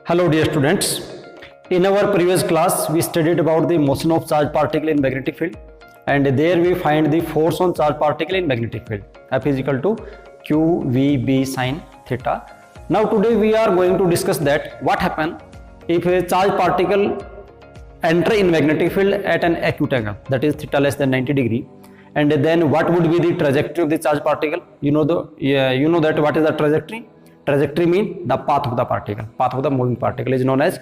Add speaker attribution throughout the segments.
Speaker 1: Hello dear students, in our previous class we studied about the motion of charged particle in magnetic field, and there we find the force on charged particle in magnetic field. F is equal to QVB sin theta. Now today we are going to discuss that what happen if a charged particle enter in magnetic field at an acute angle, that is theta less than 90 degree, and then what would be the trajectory of the charged particle. You know that what is the trajectory? Trajectory means the path of the particle. Path of the moving particle is known as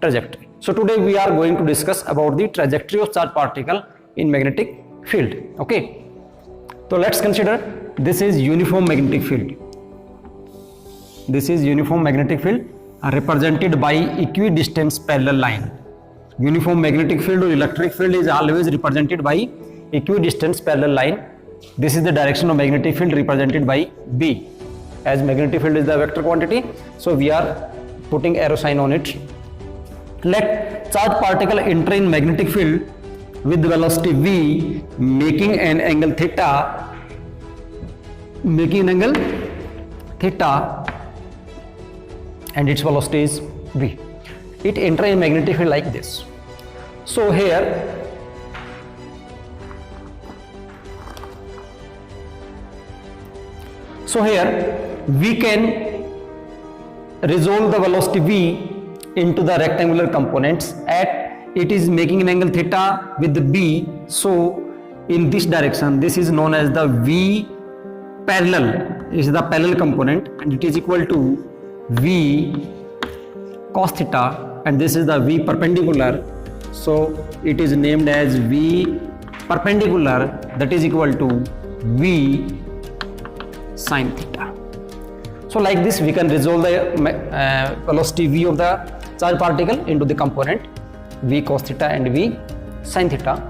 Speaker 1: trajectory. So today we are going to discuss about the trajectory of charged particle in magnetic field. Okay. So let's consider this is uniform magnetic field. This is uniform magnetic field represented by equidistant parallel line. Uniform magnetic field or electric field is always represented by equidistant parallel line. This is the direction of magnetic field represented by B. As magnetic field is the vector quantity, so we are putting arrow sign on it. Let charged particle enter in magnetic field with velocity v, making an angle theta, and its velocity is v. It enter in magnetic field like this. So here we can resolve the velocity v into the rectangular components at it is making an angle theta with the b. So in this direction, this is known as the v parallel, is the parallel component, and it is equal to v cos theta, and this is the v perpendicular, so it is named as v perpendicular, that is equal to v sin theta. So like this we can resolve the velocity v of the charged particle into the component v cos theta and v sin theta.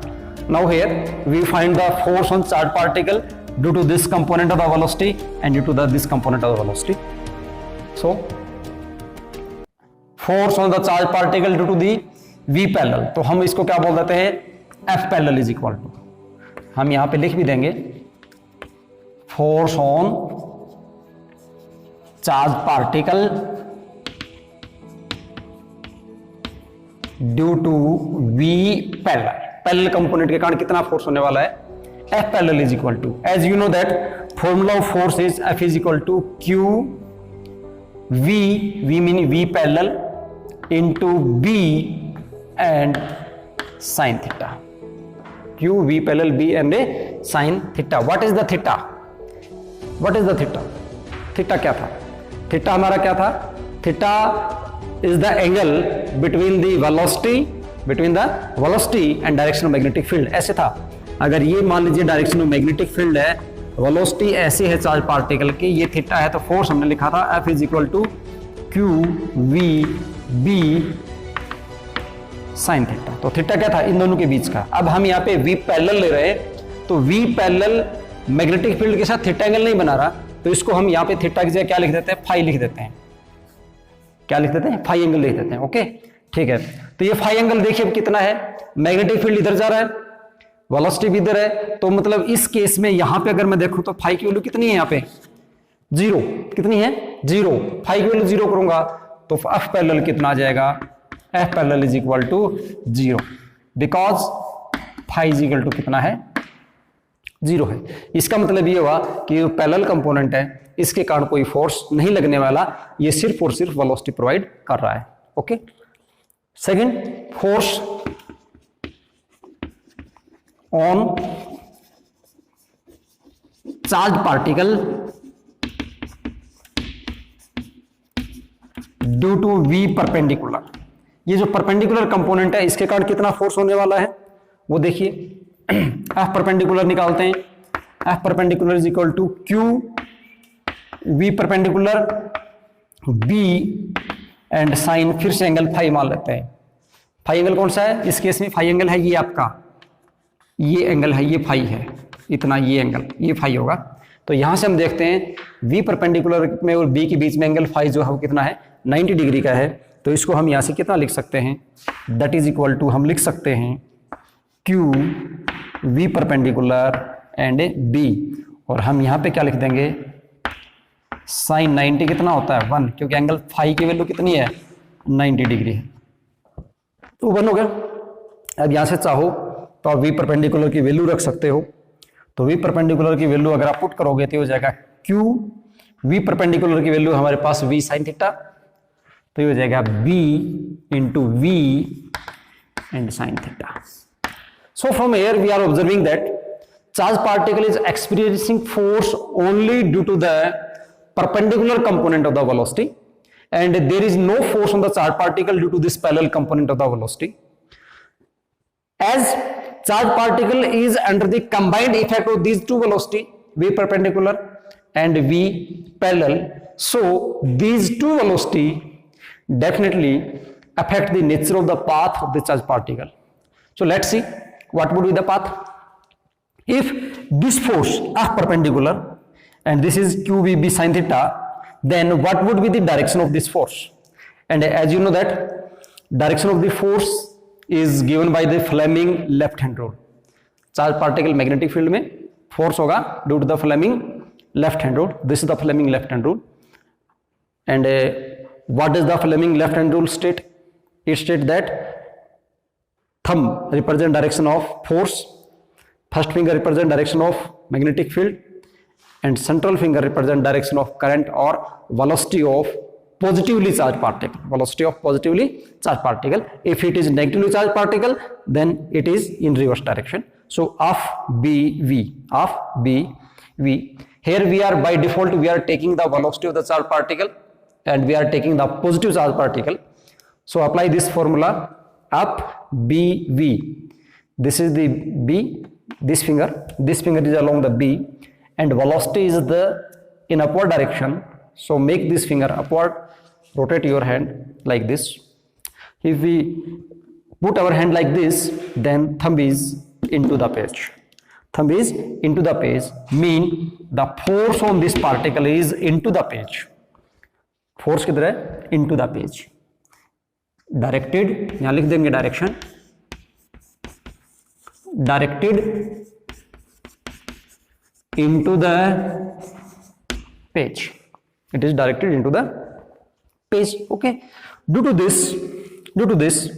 Speaker 1: Now here we find the force on charged particle due to this component of the velocity and due to this component of the velocity. So force on the charged particle due to the v parallel, तो हम इसको क्या बोल देते हैं, F parallel is equal to, हम यहाँ पे लिख भी देंगे force on charged particle due to v parallel. Parallel component के कारण कितना force होने वाला है, F parallel is equal to, as you know that formula of force is F is equal to Q v, v meaning v parallel, into b and sin theta. Q v parallel b and a sin theta. What is the theta? What is the theta? Theta क्या था? Theta हमारा क्या था? Theta is the angle between the velocity and direction of magnetic field. ऐसे था, अगर ये मान लीजिए डायरेक्शन ऑफ मैग्नेटिक फील्ड है, वेलोसिटी ऐसे है चार्ज पार्टिकल की, ये थीटा है, तो फोर्स हमने लिखा था F is equal to Q V B sine theta. तो थीटा क्या था? इन दोनों के बीच का. अब हम यहाँ पे वी पैरेलल ले रहे हैं, तो वी पैरेलल मैग्नेटिक फील्ड के साथ थीटा एंगल नहीं बना रहा, तो इसको हम यहाँ पे थीटा की जगह क्या लिख देते हैं, फाई लिख देते हैं. क्या लिख देते हैं? फाई एंगल लिख देते हैं. ओके, ठीक है. तो ये फाई एंगल देखिए अब कितना है, मैग्नेटिक फील्ड इधर जा रहा है, वेलोसिटी भी इधर है, तो मतलब इस केस में यहाँ पे अगर मैं देखूं तो फाई की वैल्यू कितनी है, यहाँ पे जीरो. कितनी है? जीरो. फाई की वैल्यू जीरो करूंगा तो F पैरेलल कितना आ जाएगा, F parallel is equal to zero, because phi is equal to कितना है, जीरो है. इसका मतलब ये हुआ कि जो पैरेलल कंपोनेंट है इसके कारण कोई फोर्स नहीं लगने वाला, ये सिर्फ और सिर्फ वेलोसिटी प्रोवाइड कर रहा है. Okay. Second, force on charge particle due to V perpendicular. ये जो परपेंडिकुलर कंपोनेंट है इसके कारण कितना फोर्स होने वाला है वो देखिए. F परपेंडिकुलर निकालते हैं. F perpendicular is equal to Q V perpendicular B and sine, फिर से एंगल फाई मान लेते हैं. फाई एंगल कौन सा है इस केस में? फाई एंगल है ये आपका, ये एंगल है, ये फाई है, इतना ये एंगल, ये फाई होगा. तो यहां से हम देखते हैं V परपेंडिकुलर में और B के बीच में एंगल फाई जो है वो कितना है, 90 डिग्री का है. तो इसको हम यहां से कितना लिख सकते हैं, दैट इज इक्वल टू, हम लिख सकते हैं Q V perpendicular and B, और हम यहाँ पे क्या लिख देंगे, साइन 90 कितना होता है 1, क्योंकि एंगल फाई की वैल्यू कितनी है 90 डिग्री है। तो 1 हो गया। अब यहां से चाहो तो आप वी परपेंडिकुलर की वैल्यू रख सकते हो। तो वी परपेंडिकुलर की वैल्यू अगर आप पुट करोगे तो हो जाएगा क्यू, वी परपेंडिकुलर की वैल्यू हमारे पास वी साइन थीटा, तो ये हो जाएगा B into V and sine theta. So from here we are observing that charge particle is experiencing force only due to the perpendicular component of the velocity and there is no force on the charge particle due to this parallel component of the velocity. As charge particle is under the combined effect of these two velocity, v perpendicular and v parallel, so these two velocity definitely affect the nature of the path of the charge particle. So let's see what would be the path. If this force f perpendicular and this is qvb sin theta, then what would be the direction of this force? And as you know that direction of the force is given by the Fleming left hand rule. Charge particle magnetic field में force होगा due to the Fleming left hand rule. This is the Fleming left hand rule. And what does the Fleming left hand rule state? It states that thumb represent direction of force, first finger represent direction of magnetic field, and central finger represent direction of current or velocity of positively charged particle. Velocity of positively charged particle. If it is negatively charged particle, then it is in reverse direction. So of BV, of BV. Here we are by default we are taking the velocity of the charged particle and we are taking the positive charged particle. So apply this formula up BV. This is the B. This finger is along the B. And velocity is the in upward direction, so make this finger upward, rotate your hand like this. If we put our hand like this, then thumb is into the page. Thumb is into the page, mean the force on this particle is into the page. Force किधर है? Into the page. Directed, यहाँ लिख देंगे direction. Directed into the page. It is directed into the page. Okay. Due to this,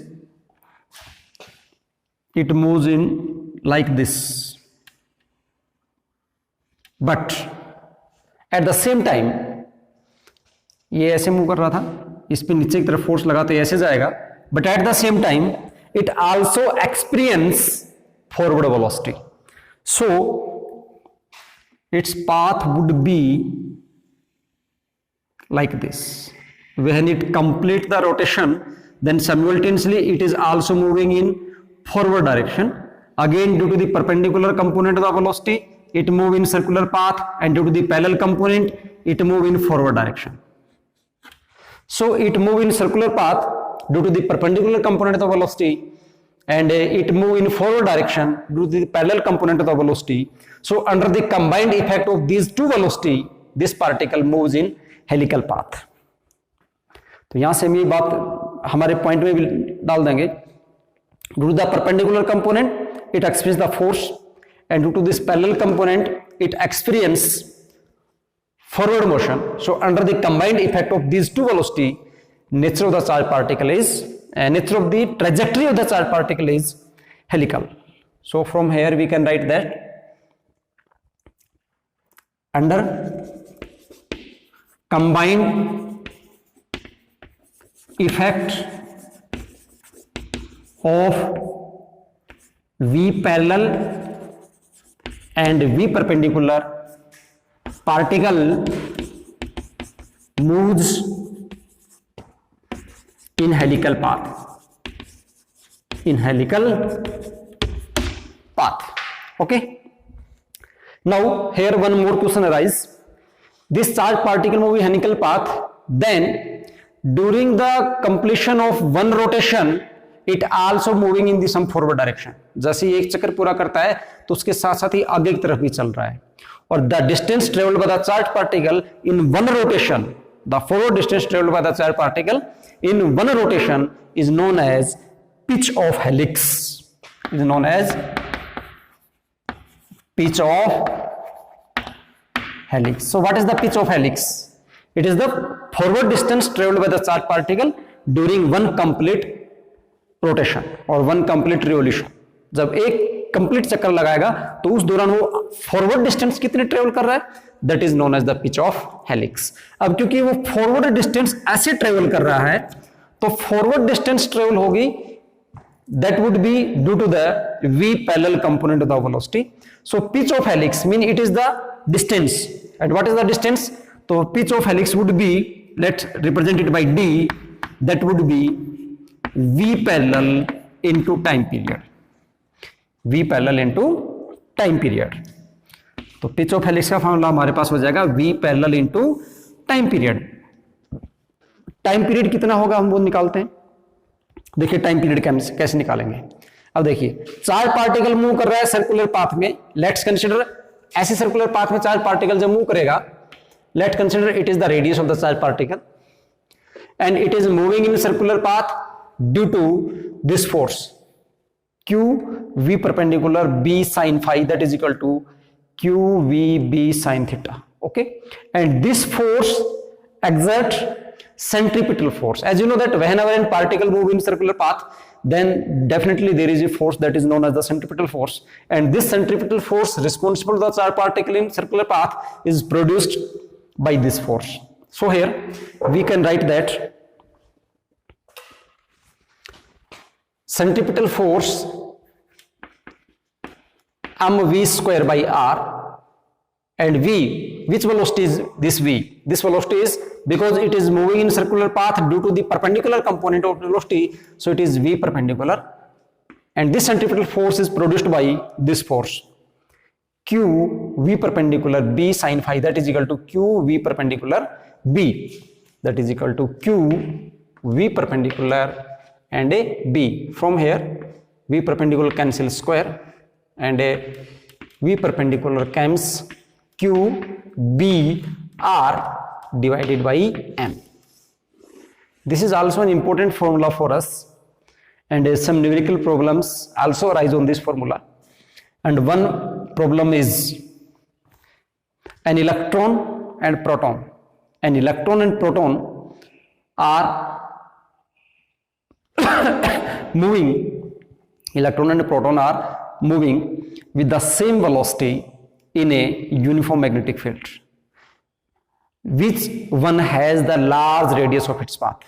Speaker 1: it moves in like this. But at the same time, ये ऐसे move कर रहा था, इस पे नीचे की तरफ फोर्स लगा तो ऐसे जाएगा. But at the same time, it also experience forward velocity. So its path would be like this. When it completes the rotation, then simultaneously it is also moving in forward direction. Again, due to the perpendicular component of the velocity, it move in circular path, and due to the parallel component, it move in forward direction. So it move in circular path due to the perpendicular component of the velocity, and it move in forward direction due to the parallel component of the velocity. So under the combined effect of these two velocity, this particle moves in helical path. तो यहां से हम ये बात हमारे point में भी डाल देंगे. Due to the perpendicular component, it experiences the force, and due to this parallel component, it experiences forward motion. So under the combined effect of these two velocity, nature of the charge particle is nature of the trajectory of the charge particle is helical. So from here we can write that under combined effect of V parallel and V perpendicular, particle moves in helical path. In helical path. Okay. Now here one more question arises. This charge particle move in helical path. Then during the completion of one rotation, it also moving in the some forward direction. जैसे ही एक चक्कर पूरा करता है तो उसके साथ साथ ही आगे की तरफ भी चल रहा है. और the distance traveled by the charge particle in one rotation, the forward distance traveled by the charge particle in one rotation is known as pitch of helix. Is known as pitch of helix. So what is the pitch of helix? It is the forward distance traveled by the charge particle during one complete rotation और one complete revolution. जब एक complete चक्कर लगाएगा तो उस दौरान वो forward distance कितने ट्रेवल कर रहा है, that is known as the pitch of helix. अब क्योंकि वो फॉरवर्ड डिस्टेंस ऐसे ट्रेवल कर रहा है तो फॉरवर्ड डिस्टेंस ट्रेवल होगी, that would be due to the v parallel component of the velocity. So pitch of helix mean it is the distance, and what is the distance? So pitch of helix would be, let's represent it by d, that would be v parallel into time period, v parallel into time period. तो pitch of helix का formula हमारे पास हो जाएगा v parallel into time period. Time period कितना होगा हम वो निकालते हैं। देखिए टाइम पीरियड कैसे निकालेंगे। अब देखिए चार्ज पार्टिकल मूव कर रहा है सर्कुलर पाथ में, लेट्स कंसीडर ऐसे सर्कुलर पाथ में चार्ज पार्टिकल जब मूव करेगा, let's consider it is the radius of the charge particle and it is moving in circular path due to this force q v perpendicular b sin phi, that is equal to q v b sin theta. Okay, and this force exert centripetal force. As you know that whenever a particle move in circular path, then definitely there is a force that is known as the centripetal force, and this centripetal force responsible for the charge particle in circular path is produced by this force. So here we can write that centripetal force mv square by r, and v, which velocity is this v? This velocity is, because it is moving in circular path due to the perpendicular component of velocity, so it is v perpendicular, and this centripetal force is produced by this force q v perpendicular b sin phi, that is equal to q v perpendicular b, that is equal to q v perpendicular and a b. From here v perpendicular cancel square and a v perpendicular comes q b r divided by m. This is also an important formula for us, and some numerical problems also arise on this formula. And one problem is an electron and proton. An electron and proton are moving. Electron and proton are moving with the same velocity in a uniform magnetic field. Which one has the large radius of its path?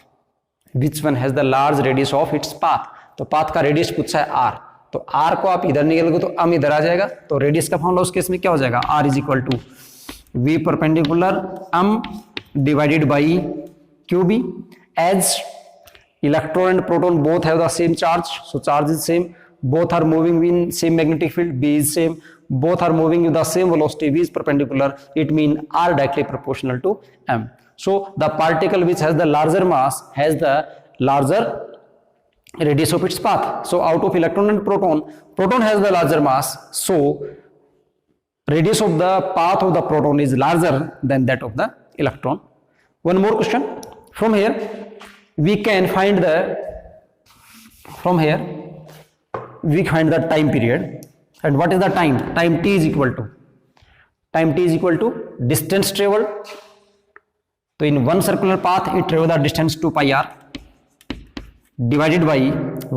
Speaker 1: Which one has the large radius of its path? तो path का radius पूछा है r, तो r को आप इधर निकालोगे तो m इधर आ जाएगा, तो रेडियस का फॉर्मूला उस केस में क्या हो जाएगा, r is equal to v perpendicular m divided by Q B. As electron and proton both have the same charge, so charge is same, both are moving in same magnetic field, b is same, both are moving with the same velocity, v is perpendicular, it means r directly proportional to m. So the particle which has the larger mass has the larger radius of its path. So out of electron and proton, proton has the larger mass, so radius of the path of the proton is larger than that of the electron. One more question. From here we can find the, from here we find the time period, and what is the time? Time t is equal to, time t is equal to distance traveled. So in one circular path it travel the distance 2 pi r divided by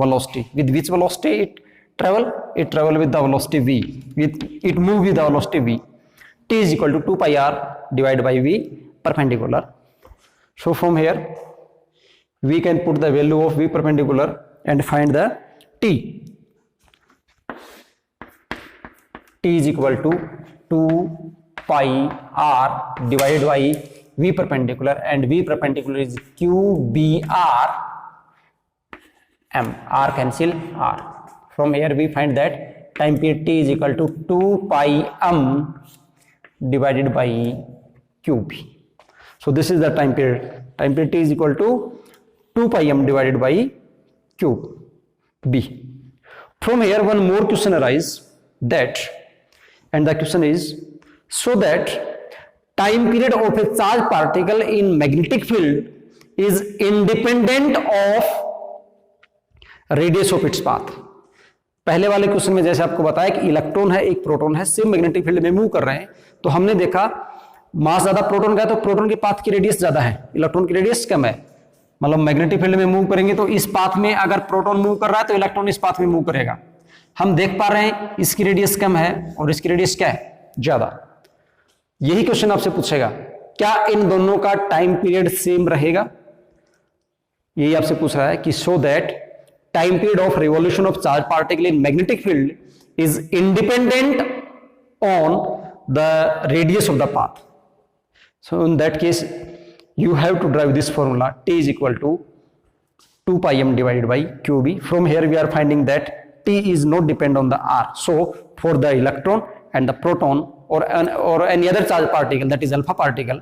Speaker 1: velocity. With which velocity it travel? It travel with the velocity v, with it move with the velocity v. T is equal to 2 pi r divided by v perpendicular. So from here we can put the value of v perpendicular and find the t. T is equal to 2 pi r divided by v perpendicular, and v perpendicular is q b r m, r cancel r. From here we find that time period t is equal to 2 pi m divided by q b. So this is the time period. Time period t is equal to 2 pi m divided by q b. From here one more question arises, that, and the question is, so that time period of a charged particle in magnetic field is independent of radius of its path. पहले वाले question में जैसे आपको बताया कि electron है, एक proton है, सेम मैग्नेटिक फील्ड में मूव कर रहे हैं, तो हमने देखा मास ज्यादा प्रोटॉन का है तो प्रोटॉन के पाथ की रेडियस ज्यादा है, इलेक्ट्रॉन की रेडियस कम है, मतलब मैग्नेटिक फील्ड में मूव करेंगे तो इस पाथ में अगर प्रोटॉन मूव कर रहा है तो इलेक्ट्रॉन इस पाथ में मूव करेगा। हम देख पा रहे हैं इसकी रेडियस कम है और इसकी रेडियस क्या है, ज्यादा। यही क्वेश्चन आपसे पूछेगा, क्या इन दोनों का टाइम पीरियड सेम रहेगा? यही आपसे पूछ रहा है कि so that time period of revolution of charge particle in magnetic field is independent on the radius of the path. So in that case, you have to derive this formula T is equal to 2 pi m divided by QB. From here we are finding that T is not depend on the R. So for the electron and the proton or any other charged particle, that is alpha particle,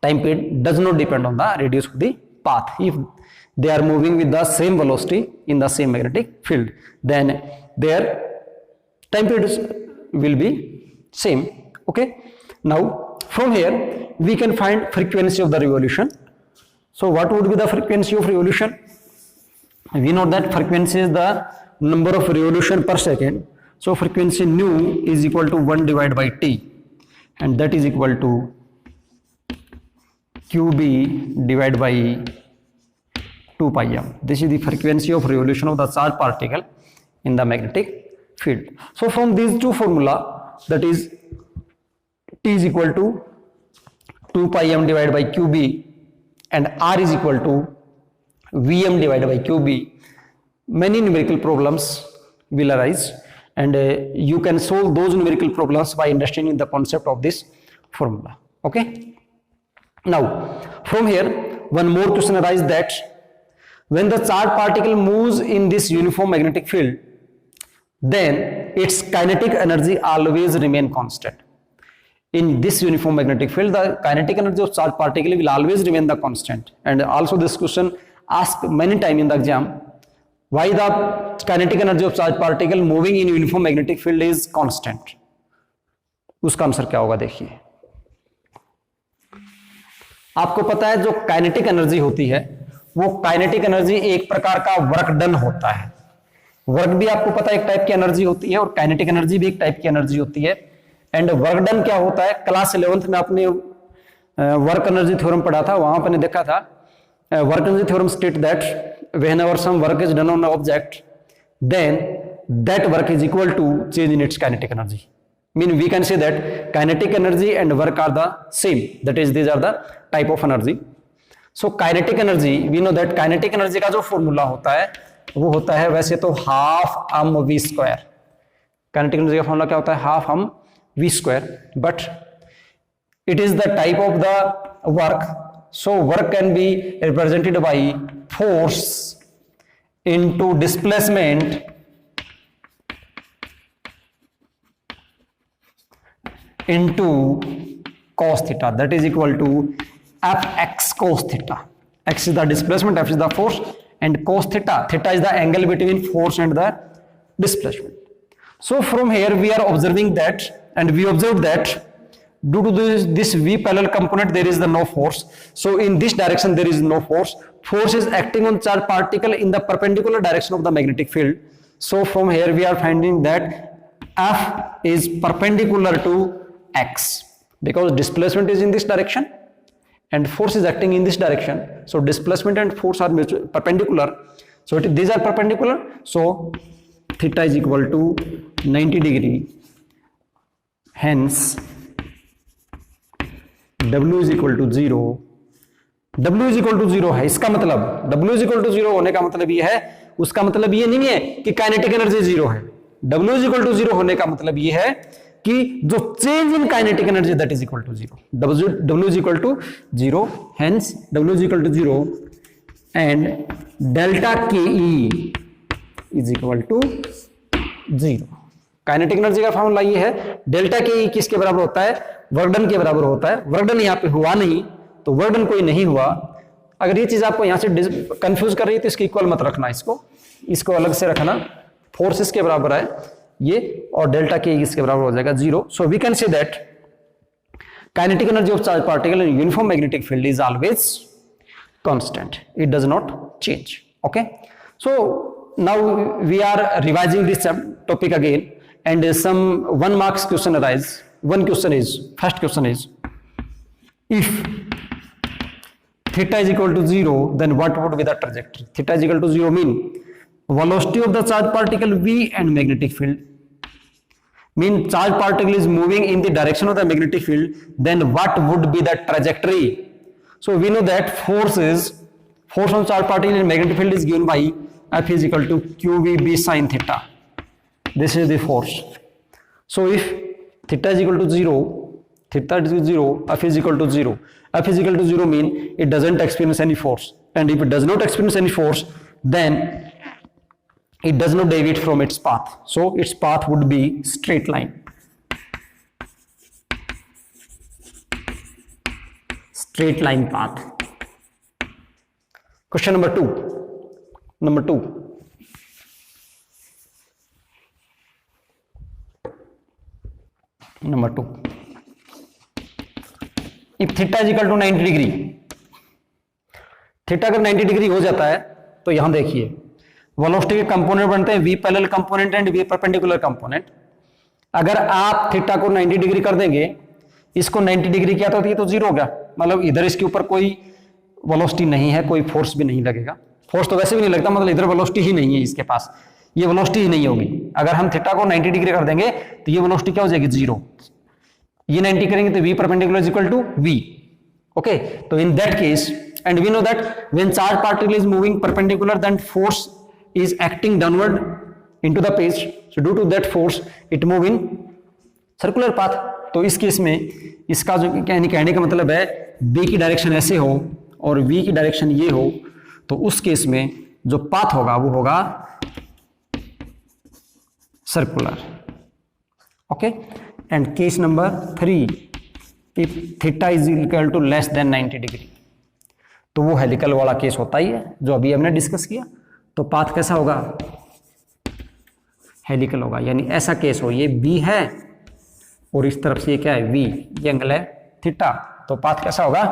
Speaker 1: time period does not depend on the radius of the path. If they are moving with the same velocity in the same magnetic field, then their time period will be same. Okay. Now from here we can find frequency of the revolution. So what would be the frequency of revolution? We know that frequency is the number of revolution per second. So frequency nu is equal to 1 divided by T, and that is equal to QB divided by 2 pi m. This is the frequency of revolution of the charged particle in the magnetic field. So from these two formula, that is T is equal to 2 pi m divided by QB and R is equal to Vm divided by QB, many numerical problems will arise, and you can solve those numerical problems by understanding the concept of this formula. Okay. Now from here one more question arises, that when the charged particle moves in this uniform magnetic field, then its kinetic energy always remain constant. In this uniform magnetic field, the kinetic energy of charged particle will always remain the constant. And also this question asked many times in the exam, why the kinetic energy of charged particle moving in uniform magnetic field is constant? उसका answer क्या होगा देखिए। आपको पता है जो kinetic energy होती है वो काइनेटिक एनर्जी एक प्रकार का वर्क डन होता है। वर्क भी आपको पता है एक टाइप की एनर्जी होती है और काइनेटिक एनर्जी भी एक टाइप की एनर्जी होती है। एंड वर्क डन क्या होता है, क्लास 11th में आपने वर्क एनर्जी थ्योरम पढ़ा था, वहां पर देखा था work energy theorem state that whenever some work is done on object then that work is equal to change in its kinetic energy. Mean we can say that kinetic energy and work are the same, that is these are the type of energy. So kinetic energy, we know that kinetic energy का जो formula होता है वो होता है वैसे तो half m v square. Kinetic energy का फॉर्मूला क्या होता है, half m v square, but it is the type of the work, so work can be represented by force into displacement into cos theta, that is equal to fx cos theta. X is the displacement, f is the force, and cos theta, theta is the angle between force and the displacement. So from here we are observing that, and we observe that due to this v parallel component there is the no force. So in this direction there is no force. Force is acting on charged particle in the perpendicular direction of the magnetic field. So from here we are finding that f is perpendicular to x because displacement is in this direction and force is acting in this direction. So displacement and force are perpendicular. So these are perpendicular. So theta is equal to 90 degree. Hence W is equal to 0. W is equal to 0 है, इसका मतलब W is equal to 0 होने का मतलब ये है, उसका मतलब ये नहीं है कि काइनेटिक एनर्जी 0 है। W is equal to 0 होने का मतलब ये है कि जो change in kinetic energy that is equal to 0। W is equal to 0, hence W is equal to 0 and delta KE is equal to 0। Kinetic energy का formula ये है, डेल्टा के ई किसके बराबर होता है, वर्कडन के बराबर होता है। वर्कडन यहाँ पे हुआ नहीं तो वर्कडन कोई नहीं हुआ। अगर ये चीज आपको यहाँ से कंफ्यूज कर रही है तो इसकी इक्वल मत रखना, इसको अलग से रखना। फोर्स इसके बराबर है ये और डेल्टा के इसके बराबर हो जाएगा 0। So we can say that kinetic energy of charge particle in uniform magnetic field is always constant, it does not change. Okay, so now we are revising this topic again and some 1 marks question arise. One question is, first question is, if theta is equal to 0, then what would be the trajectory? Theta is equal to 0 mean velocity of the charge particle v and magnetic field. Mean charge particle is moving in the direction of the magnetic field, then what would be the trajectory? So we know that force on charge particle in magnetic field is given by F is equal to QVB sin theta. This is the force. So if theta is equal to 0, F is equal to 0. F is equal to 0 mean it doesn't experience any force, and if it does not experience any force, then it does not deviate from its path. So its path would be straight line. Straight line path. Question number 2. Number 2. If theta is equal to 90 degree, theta अगर 90 degree हो जाता है तो यहां देखिए velocity के component बनते हैं v parallel component and v perpendicular component. अगर आप थीटा को 90 डिग्री कर देंगे, इसको 90 डिग्री किया तो ये तो जीरो हो गया, मतलब इधर इसके ऊपर कोई वेलोसिटी नहीं है, कोई फोर्स भी नहीं लगेगा। फोर्स तो वैसे भी नहीं लगता, मतलब इधर वेलोसिटी ही नहीं है इसके पास, ये वेलोसिटी ही नहीं होगी। अगर हम थीटा को 90 डिग्री कर देंगे तो ये वेलोसिटी क्या हो जाएगी? जीरो। ये 90 करेंगे तो v perpendicular is equal to v। Okay, तो in that case and we know that when charge particle is moving perpendicular then force is acting downward into the page, so due to that force it move in circular path। तो इस case में इसका जो कहने का मतलब है B की डायरेक्शन ऐसे हो और V की डायरेक्शन ये हो, तो उस केस में जो पाथ होगा वो होगा circular. Okay, and case number 3, if theta is equal to less than 90 degree, तो वो हेलिकल वाला केस होता ही है जो अभी हमने डिस्कस किया। तो पाथ कैसा होगा? हेलिकल होगा, यानी ऐसा केस हो, ये B है और इस तरफ से ये क्या है? V, ये एंगल है थीटा, तो पाथ कैसा होगा?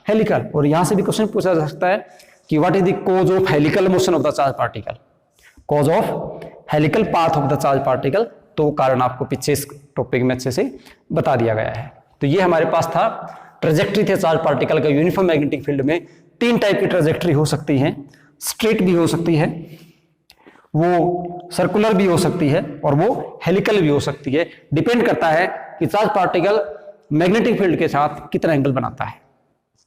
Speaker 1: हेलिकल। और यहां से भी क्वेश्चन पूछा जा सकता है कि what is the cause of helical motion of the charge particle, cause of helical path of the charge particle. तो कारण आपको पीछे इस टॉपिक में अच्छे से बता दिया गया है। तो ये हमारे पास था ट्रेजेक्ट्री थे चार्ज पार्टिकल का यूनिफॉर्म मैग्नेटिक फील्ड में। 3 टाइप की ट्रेजेक्ट्री हो सकती है, स्ट्रेट भी हो सकती है, वो सर्कुलर भी हो सकती है और वो हेलिकल भी हो सकती है। डिपेंड करता है कि चार्ज पार्टिकल मैग्नेटिक फील्ड के साथ कितना एंगल बनाता है।